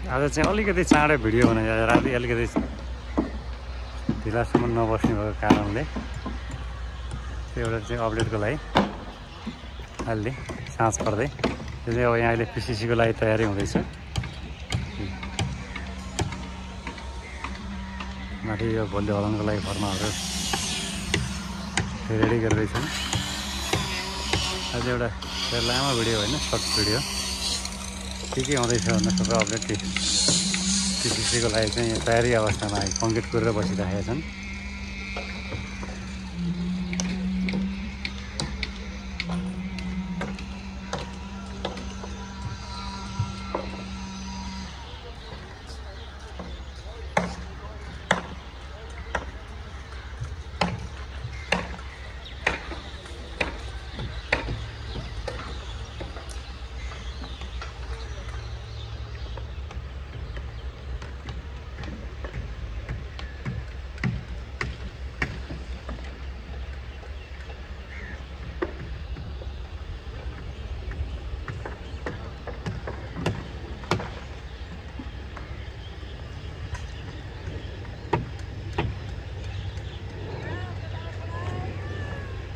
आज चाहिँ अलिकति चाँडै भिडियो बनाइयो। राति अलिकति ढिलासम्म नबस्ने भएको कारणले त्यो एउटा चाहिँ अपडेटको लागि अलि साँझ पर्दै त्यो चाहिँ अब यहाँ अहिले पिसिसीको लागि तयारी हुँदैछ। माथि यो भोलि हलाउनको लागि फर्माहरू रेडी गर्दैछन्। आज एउटा लामो भिडियो होइन, सर्ट भिडियो के हुँदैछ भन्दा सबै अपडेट पिसिसीको लागि चाहिँ यहाँ तयारी अवस्थामा कङ्क्रिट गरेर बसिरहेका छन्।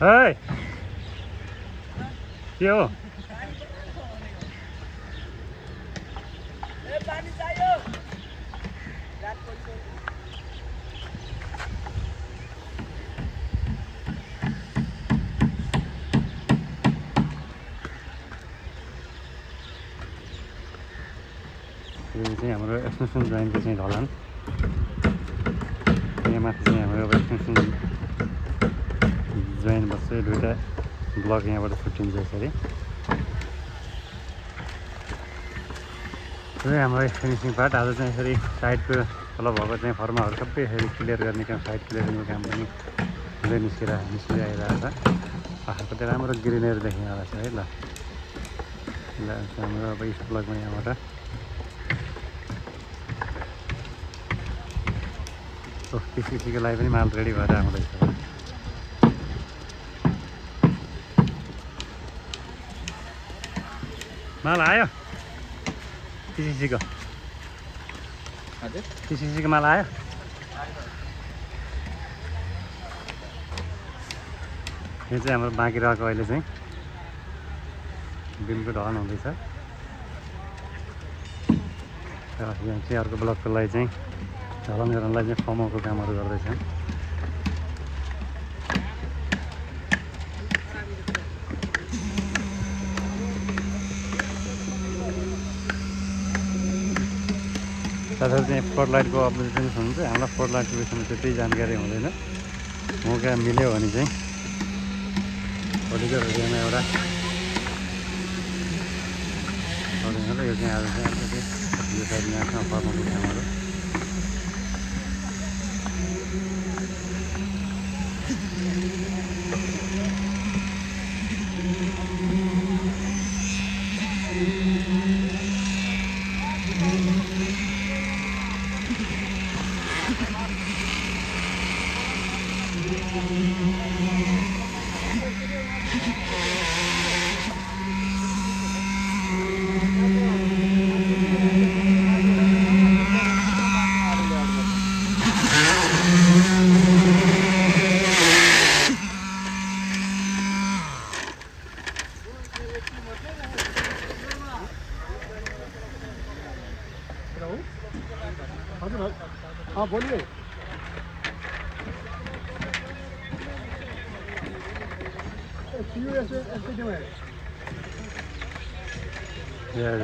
Hey! Yo! यो चाहिँ हाम्रो एक्सटेन्सन जोइनको चाहिँ ढलान। यहाँ माथि चाहिँ हाम्रो एक्सटेन्सन जोइन बस्छ। दुईवटा ब्लक यहाँबाट छुट्टिन्छ यसरी। यो हाम्रो फिनिसिङ पार्ट। आज चाहिँ यसरी साइडको तल भएको चाहिँ फर्माहरू सबै यसरी क्लियर गर्ने काम, साइड क्लियरिङको काम पनि हुँदै निस्किआइरहेको छ। पाहाडको चाहिँ राम्रो ग्रिनरी देखिरहेको छ है। ल हाम्रो अब इस्ट ब्लक पनि यहाँबाट पिसिसीको लागि पनि माल रेडी भएर आउँदैछ। माल आयो पिसिसीको माल आयो। यो चाहिँ हाम्रो बाँकी रहेको अहिले चाहिँ बिलको ढलान हुँदैछ। यहाँ चाहिँ अर्को ब्लकको लागि चाहिँ ढलान गर्नलाई चाहिँ फर्मको कामहरू गर्दैछन्। साथै चाहिँ फ्लड लाइटको अपडेसन हुन्छ। हामीलाई फ्लड लाइटको विषयमा त्यति जानकारी हुँदैन। मौका मिल्यो भने चाहिँ भोलिको भिडियोमा एउटा यो चाहिँ आज चाहिँ अलिकति यो साइड यहाँसँग फर्मको कामहरू बोलिए।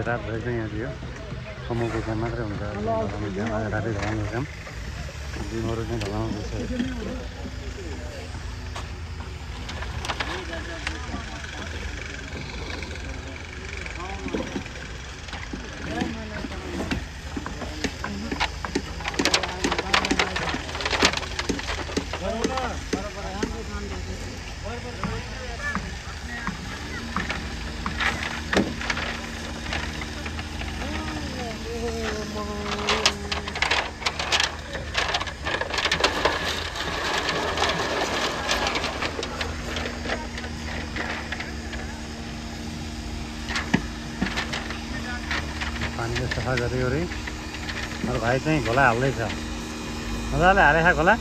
रातभरि चाहिँ यहाँ थियो कमाउको काम मात्रै हुन्छ। राति ढलाउनुको काम दिनहरू चाहिँ ढलाउँदैछ। पानीले सफा गऱ्यो रे। अरू भाइ चाहिँ घोला हाल्दैछ मजाले हालेछ घोला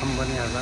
company ada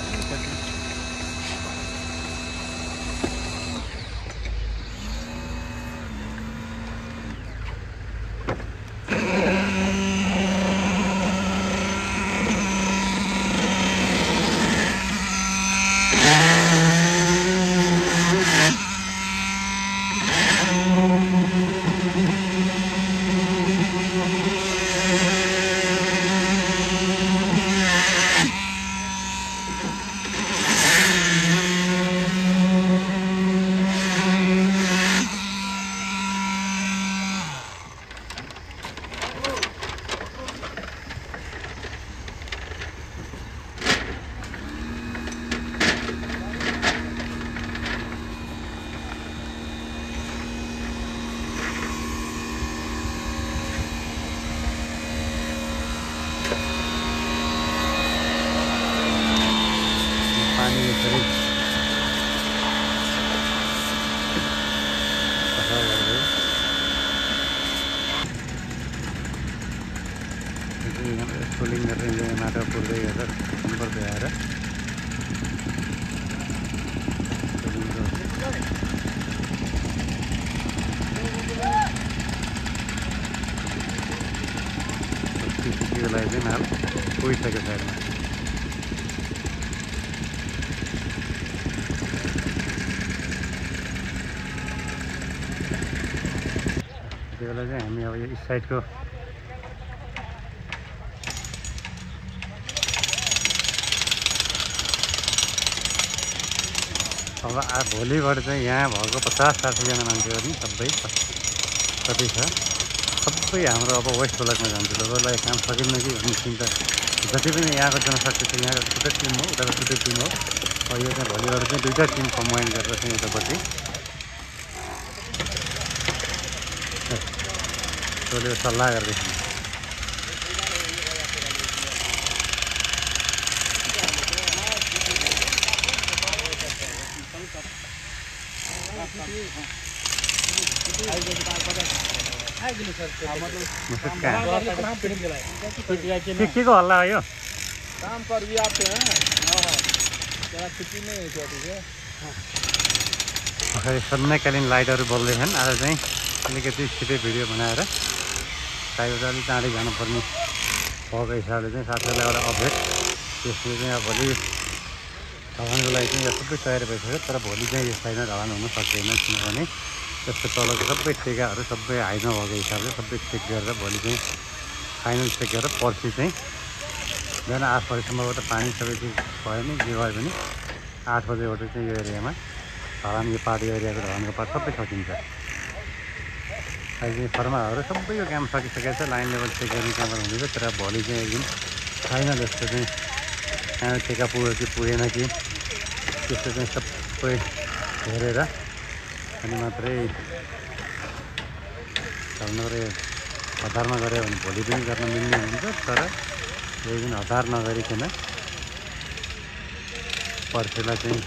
Suling dari nada pulai ada nomor berada. Sisi lain nal, koi saja saya. Dia lagi kami awak ini side ko. अब भोलिबाट चाहिँ यहाँ भएको 50-60 जना मान्छेहरू नि सबै कति छ सबै हाम्रो अब वेस्ट ब्लकमा जान्छ जसलाई काम सकिन्न कि भन्ने चिन्ता जति पनि यहाँको जनशक्ति छ यहाँको छुट्टै टिम हो उताको छुट्टै टिम हो यो चाहिँ भोलिबाट चाहिँ दुईटा टिम कम्बाइन गरेर चाहिँ उतापट्टि त्यसले सल्लाह गर्दैछ के को हल्ला हो यो काम पर भी आते हैं जरा छुट्टी नहीं है छोटी से अखै सन्नाकालीन लाइटहरू बल्दैछन् आज चाहिँ अलिकति छिटै भिडियो बनाएर सायद अलिक चाँडै जानुपर्ने भएको हिसाबले चाहिँ साथीहरूलाई एउटा अपडेट त्यसले चाहिँ अब भोलि ढलानको लागि चाहिँ यो सबै तयारी भइसक्यो तर भोलि चाहिँ यो साइडमा ढलान हुन सक्दैन किनभने त्यसको तलको सबै ठेगाहरू सबै हाई नभएको हिसाबले सबै चेक गरेर भोलि चाहिँ फाइनल चेक गरेर पर्सि चाहिँ बिहान 8 बजीसम्मबाट पानी सबै चिज भयो नि जे भयो भने 8 बजेबाट चाहिँ यो एरियामा ढलान यो पाहाडी एरियाको ढलानको पार्ट सबै सकिन्छ अहिले चाहिँ फर्माहरू सबै यो काम सकिसकेको छ लाइन लेभल चेक गर्ने कामहरू हुँदैछ तर भोलि चाहिँ एकदम फाइनल यस्तो चाहिँ कहाँ ठेका पुग्यो कि पुगेन कि त्यस्तो चाहिँ सबै हेरेर अनि मात्रै नगरे हतारमा गऱ्यो भने भोलि पनि गर्न मिल्ने हुन्छ तर यही पनि हतार नगरिकन पर्सेलाई चाहिँ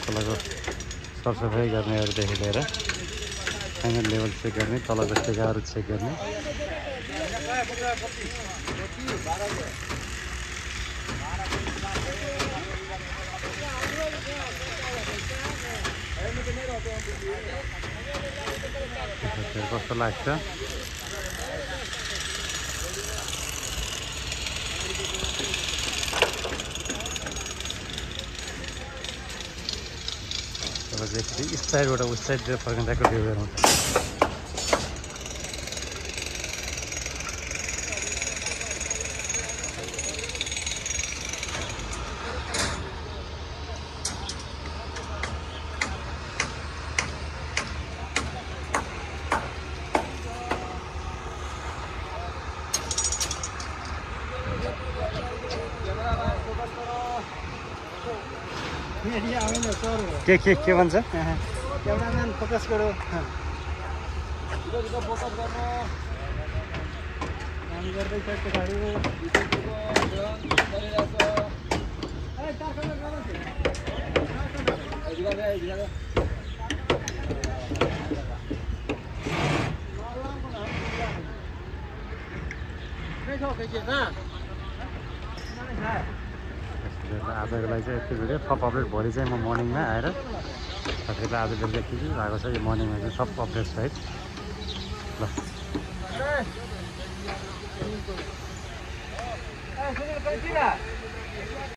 खोलाको सरसफाइ गर्नेहरूदेखि लिएर एङ्गल लेभल चेक गर्ने, तलको टेकाहरू चेक गर्ने। कस्तो लाग्छ? इस साइडबाट उस साइडतिर फर्किँदाको भ्यू हेरौँ। के भन्छ? क्यामेराम्यान फोकस गरो। काम गर्दैछ केटाहरू। आजको लागि चाहिँ यति भिडियो। सब अपडेट भोलि चाहिँ म मर्निङमा आएर साथीहरूलाई आज बेलुका के भएको छ यो मर्निङमा चाहिँ सब अपडेट सहित ल।